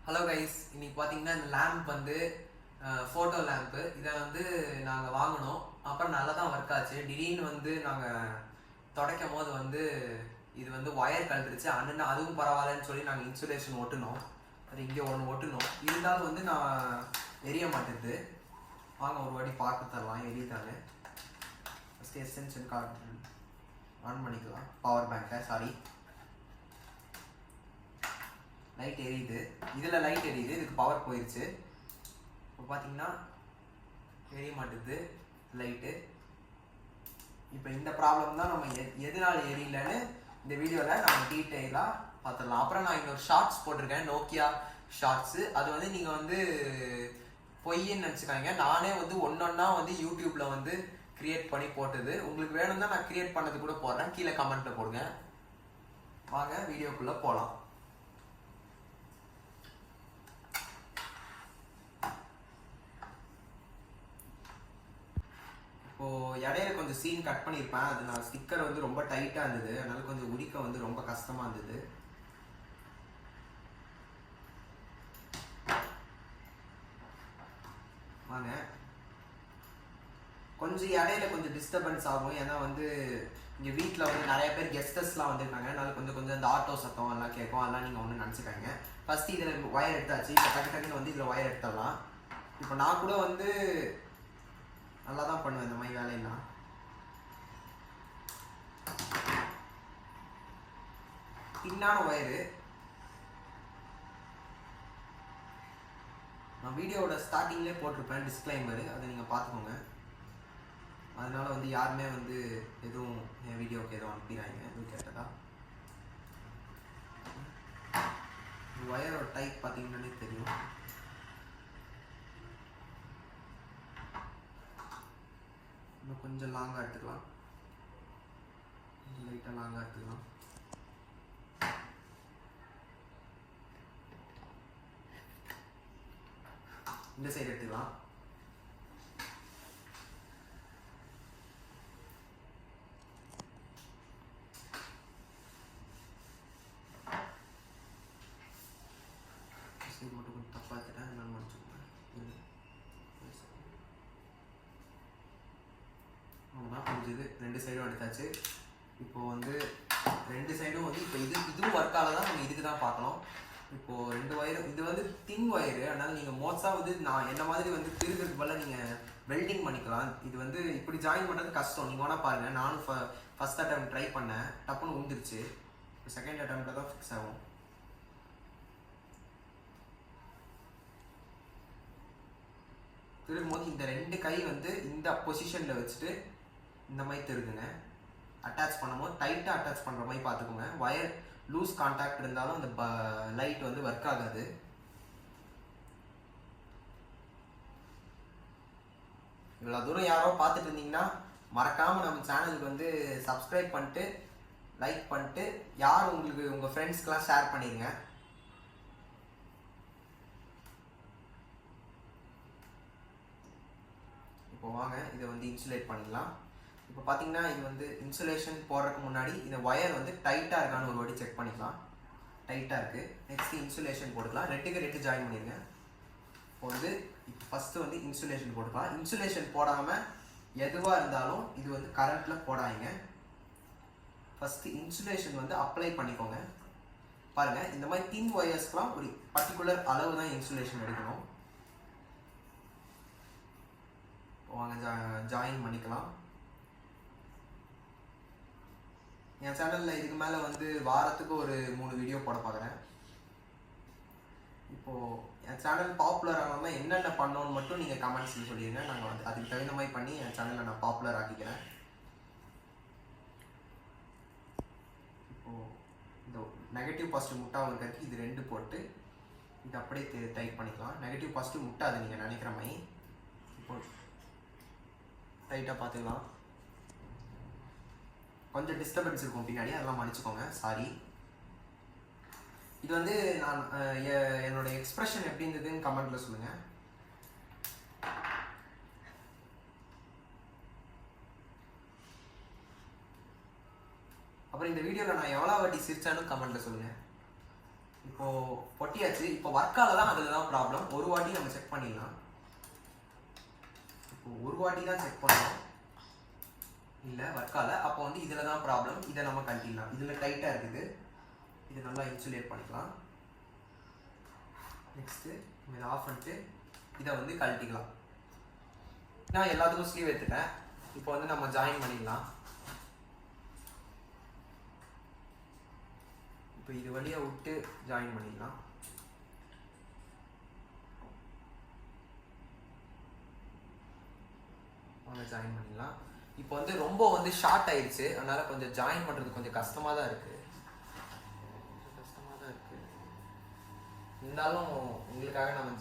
Hello guys, இன்னைக்கு பார்த்தீங்கன்னா இந்த லேம்ப் வந்து ஃபோட்டோ லேம்ப்பு. இதை வந்து நாங்கள் வாங்கினோம். அப்புறம் நல்லா தான் ஒர்க் ஆச்சு. திடீர்னு வந்து நாங்கள் துடைக்கும் போது வந்து இது வந்து ஒயர் கழட்டுருச்சு. அண்ணன் அதுவும் பரவாயில்லன்னு சொல்லி நாங்கள் இன்சுலேஷன் ஒட்டினோம். அது இங்கே ஒன்று ஒட்டினோம். இருந்தாலும் வந்து நான் எரிய மாட்டேது. வாங்க ஒரு வாட்டி பார்க்க தரலாம் எரியுதாங்க. ஃபஸ்ட்டு எசென்ஷியல் கார்டு ஆன் பண்ணிக்கலாம். பவர் பேங்கை லைட் எரியுது. இதில் லைட் எரியுது, இதுக்கு பவர் போயிடுச்சு. இப்போ பார்த்தீங்கன்னா எரிய மாட்டுது லைட்டு. இப்போ இந்த ப்ராப்ளம் தான் நம்ம எதனால எரியலன்னு இந்த வீடியோவில் நம்ம டீட்டெயிலாக பார்த்துடலாம். அப்புறம் நான் இன்னொரு ஷார்ட்ஸ் போட்டிருக்கேன், நோக்கியா ஷார்ட்ஸு. அது வந்து நீங்கள் வந்து பொய்ன்னு நினச்சிக்காங்க. நானே வந்து ஒன்றொன்னா வந்து யூடியூப்பில் வந்து க்ரியேட் பண்ணி போட்டது. உங்களுக்கு வேணும்னா நான் க்ரியேட் பண்ணது கூட போடுறேன், கீழே கமெண்ட்டில் போடுங்க. வாங்க வீடியோக்குள்ளே போகலாம். இப்போது இடையில கொஞ்சம் சீன் கட் பண்ணியிருப்பேன். அது நான் ஸ்டிக்கர் வந்து ரொம்ப டைட்டாக இருந்தது, அதனால கொஞ்சம் உரிக்க வந்து ரொம்ப கஷ்டமாக இருந்தது. வாங்க, கொஞ்சம் இடையில கொஞ்சம் டிஸ்டர்பன்ஸ் ஆகும். ஏன்னா வந்து இங்கே வீட்டில் வந்து நிறைய பேர் கெஸ்டர்ஸ்லாம் வந்துருக்காங்க. அதனால கொஞ்சம் இந்த ஆட்டோ சத்தம் எல்லாம் கேட்கும். அதெல்லாம் நீங்கள் ஒன்றும் நினச்சிக்காங்க. ஃபஸ்ட்டு இதில் ஒயர் எடுத்தாச்சு. இப்போ டக்குன்னு வந்து இதில் ஒயர் எடுத்துடலாம். இப்போ நான் கூட வந்து நல்லா தான் பண்ணுவேன் இந்த மாதிரி வேலையெல்லாம். பின்னான ஒயரு நான் வீடியோவோட ஸ்டார்டிங்லேயே போட்டிருப்பேன் டிஸ்க்ளைமரு, அதை நீங்கள் பார்த்துக்கோங்க. அதனால வந்து யாருமே வந்து எதுவும் என் வீடியோவுக்கு எதுவும் அனுப்பிடுறாங்க எதுவும் கேட்டதா. ஒயரோட டைப் பார்த்தீங்கன்னாலே தெரியும். இன்னும் கொஞ்சம் லாங்காக எடுத்துக்கலாம், லைட்டாக லாங்காக எடுத்துக்கலாம். இந்த சைடு எடுத்துக்கலாம். சைடு மட்டும் கொஞ்சம் தப்பாக எடுத்துட்டேன், நான் முடிச்சுக்கோங்க. அவ்வளோதான் முடிஞ்சது. ரெண்டு சைடும் எடுத்தாச்சு. இப்போது வந்து ரெண்டு சைடும் வந்து இப்போ இதுவும் ஒர்க்காக தான் நம்ம இதுக்கு தான் பார்க்கணும். இப்போது ரெண்டு ஒயரும் இது வந்து தின் ஒயரு, அதனால் நீங்கள் மோஸ்ட்டாக வந்து நான் என்ன மாதிரி வந்து திருகிறதுக்கு பதிலாக நீங்கள் வெல்டிங் பண்ணிக்கலாம். இது வந்து இப்படி ஜாயின் பண்ணுறது கஷ்டம். நீங்கள் வேணால் பாருங்கள். நானும் ஃபஸ்ட் அட்டம் ட்ரை பண்ணேன், டப்புன்னு உந்துருச்சு. செகண்ட் அட்டம்ப்டில் தான் ஃபிக்ஸ் ஆகும். திருகும் போது இந்த ரெண்டு கை வந்து இந்த பொசிஷனில் வச்சுட்டு இந்த மாதிரி திருகுங்க. அட்டாச் பண்ணும்போது டைட்டாக அட்டாச் பண்ணுற மாதிரி பார்த்துக்கோங்க. ஒயர் லூஸ் கான்டாக்ட் இருந்தாலும் அந்த லைட் வந்து ஒர்க் ஆகாது. இவ்வளோ தூரம் யாரோ பார்த்துட்டு இருந்தீங்கன்னா மறக்காமல் நம்ம சேனலுக்கு வந்து சப்ஸ்கிரைப் பண்ணிட்டு லைக் பண்ணிட்டு யார் உங்களுக்கு உங்கள் ஃப்ரெண்ட்ஸ்க்கெலாம் ஷேர் பண்ணிடுங்க. இப்போ வாங்க இதை வந்து இன்சுலேட் பண்ணிடலாம். இப்போ பார்த்தீங்கன்னா இது வந்து இன்சுலேஷன் போடுறதுக்கு முன்னாடி இந்த ஒயர் வந்து டைட்டாக இருக்கான்னு ஒரு வாட்டி செக் பண்ணிக்கலாம். டைட்டாக இருக்குது. நெக்ஸ்ட்டு இன்சுலேஷன் போட்டுக்கலாம். ரெட்டு ஜாயின் பண்ணிடுங்க. இப்போ வந்து இப்போ ஃபஸ்ட்டு வந்து இன்சுலேஷன் போட்டுக்கலாம். இன்சுலேஷன் போடாமல் எதுவாக இருந்தாலும் இது வந்து கரண்ட்டில் போடாதீங்க. ஃபஸ்ட்டு இன்சுலேஷன் வந்து அப்ளை பண்ணிக்கோங்க. பாருங்கள், இந்த மாதிரி தின் ஒயர்ஸ்க்கெலாம் ஒரு பர்டிகுலர் அளவு தான் இன்சுலேஷன் எடுக்கணும். வாங்க ஜாயின் பண்ணிக்கலாம். என் சேனலில் இதுக்கு மேலே வந்து வாரத்துக்கு ஒரு 3 வீடியோ போட பார்க்குறேன். இப்போது என் சேனல் பாப்புலர் ஆகாமல் என்னென்ன பண்ணோன்னு மட்டும் நீங்கள் கமெண்ட்ஸில் சொல்லிடுங்க. நாங்கள் வந்து அதுக்கு தகுந்த மாதிரி பண்ணி என் சேனலை நான் பாப்புலர் ஆக்கிக்கிறேன். இப்போது இந்த நெகட்டிவ் பாசிட்டிவ் முட்டாக இருக்கிறதுக்கு இது 2 போட்டு இது அப்படியே டைட் பண்ணிக்கலாம். நெகட்டிவ் பாசிட்டிவ் முட்டாது நீங்கள் நினைக்கிற மாதிரி. இப்போ டைட்டாக பார்த்துக்கலாம். கொஞ்சம் டிஸ்டர்பன்ஸ் இருக்கும் பின்னாடி, அதெல்லாம் மன்னிச்சுக்கோங்க, சாரி. இது வந்து நான் என்னோட எக்ஸ்பிரஷன் எப்படி இருந்ததுன்னு கமெண்ட்டில் சொல்லுங்கள். அப்புறம் இந்த வீடியோவில் நான் எவ்வளோ வாட்டி சிரிச்சாலும் கமெண்ட்டில் சொல்லுங்கள். இப்போ பொட்டியாச்சு. இப்போ ஒர்க்கால தான் அதில் தான் ப்ராப்ளம். ஒரு வாட்டி நம்ம செக் பண்ணிடலாம். இப்போ ஒரு வாட்டி தான் செக் பண்ணோம், இல்லை ஒர்க்கால. அப்போ வந்து இதில் தான் ப்ராப்ளம். இதை நம்ம கழட்டிடலாம். இதில் டைட்டாக இருக்குது, இதை நல்லா இன்சுலேட் பண்ணிக்கலாம். நெக்ஸ்ட்டு இதை ஆஃப் பண்ணிட்டு இதை வந்து கழட்டிக்கலாம். நான் எல்லாத்துக்கும் ஸ்லீவ் எடுத்துட்டேன். இப்போ வந்து நம்ம ஜாயின் பண்ணிடலாம். இப்போ இது வழியாக விட்டு ஜாயின் பண்ணிடலாம். ஜாயின் பண்ணிடலாம். இப்போ வந்து ரொம்ப வந்து ஷார்ட் ஆயிடுச்சு, அதனால கொஞ்சம் ஜாயின் பண்ணுறது கொஞ்சம் கஷ்டமாக தான் இருக்குது. இருந்தாலும் உங்களுக்காக நான்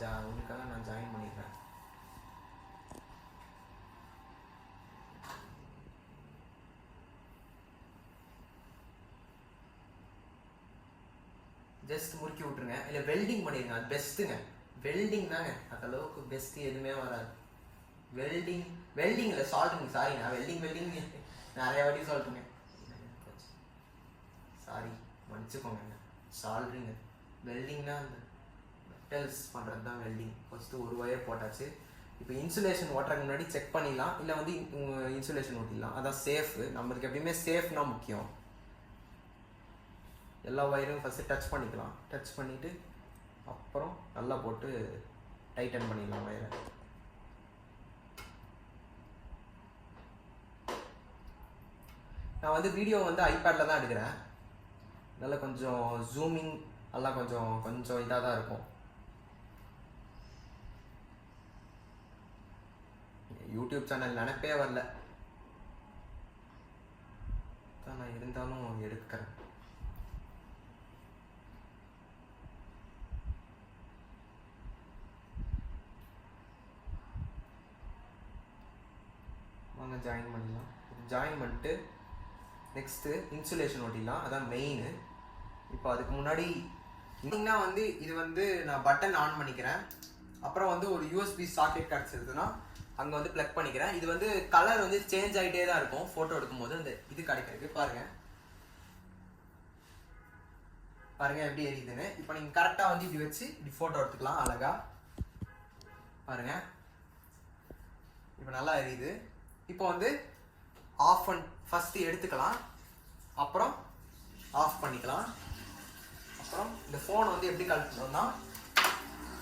ஜாயின் பண்ணிடுறேன். ஜஸ்ட் முறுக்கி விட்டுருங்க, இல்லை வெல்டிங் பண்ணிடுங்க, அது பெஸ்ட்டுங்க. வெல்டிங் தாங்க அந்த அளவுக்கு பெஸ்ட்டு, எதுவுமே வராது. வெல்டிங் இல்லை சால்ட்டுங்க, சாரி. நான் வெல்டிங் நிறைய வாட்டி சொல்லிட்டுங்க, சாரி மன்னிச்சுக்கோங்க. சால்ட்ரிங்க, வெல்டிங்னா அந்த மெட்டல்ஸ் பண்ணுறது தான் வெல்டிங். ஃபஸ்ட்டு ஒரு ஒயர் போட்டாச்சு. இப்போ இன்சுலேஷன் ஓட்டுறதுக்கு முன்னாடி செக் பண்ணிடலாம், இல்லை வந்து இன்சுலேஷன் ஓட்டிடலாம். அதான் சேஃபு. நம்மளுக்கு எப்பயுமே சேஃப்னா முக்கியம். எல்லா ஒயரும் ஃபஸ்ட்டு டச் பண்ணிக்கலாம். டச் பண்ணிவிட்டு அப்புறம் நல்லா போட்டு டைட்டன் பண்ணிடலாம் ஒயரை. நான் வந்து வீடியோ வந்து ஐபேடில் தான் எடுக்கிறேன். நல்லா கொஞ்சம் ஜூமிங் எல்லாம் கொஞ்சம் இதாக தான் இருக்கும். யூடியூப் சேனல் நினைப்பே வரல தான், நான் இருந்தாலும் எடுக்கிறேன். வாங்க ஜாயின் பண்ணிடலாம். ஜாயின் பண்ணிட்டு நெக்ஸ்ட்டு இன்சுலேஷன் ஓட்டிடலாம், அதான் மெயின். இப்போ அதுக்கு முன்னாடி இன்னிங்கன்னா வந்து இது வந்து நான் பட்டன் ஆன் பண்ணிக்கிறேன். அப்புறம் வந்து ஒரு யூஎஸ்பி சாக்கெட் கிடச்சிருதுன்னா அங்கே வந்து ப்ளக் பண்ணிக்கிறேன். இது வந்து கலர் வந்து சேஞ்ச் ஆகிட்டே தான் இருக்கும் ஃபோட்டோ எடுக்கும்போது. அந்த இது கிடைக்கிறது பாருங்கள் எப்படி எரியுதுன்னு. இப்போ நீங்கள் கரெக்டாக வந்து இப்படி வச்சு இப்படி ஃபோட்டோ எடுத்துக்கலாம் அழகாக. பாருங்கள் இப்போ நல்லா எரியுது. இப்போ வந்து ஆஃப் ஃபஸ்ட்டு எடுத்துக்கலாம், அப்புறம் ஆஃப் பண்ணிக்கலாம். அப்புறம் இந்த ஃபோன் வந்து எப்படி கழட்டணும்னா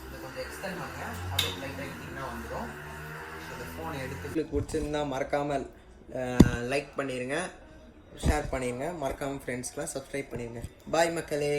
இதை கொஞ்சம் எக்ஸ்டெண்ட் பண்ணுங்க, அப்படியே லைட்டாக இட்டிங்கன்னா வந்துடும். இந்த ஃபோனை எடுத்து உங்களுக்கு பிடிச்சிருந்தா மறக்காமல் லைக் பண்ணிடுங்க, ஷேர் பண்ணிடுங்க. மறக்காமல் ஃப்ரெண்ட்ஸ்க்கெலாம் சப்ஸ்கிரைப் பண்ணிடுங்க. பாய் மக்களே.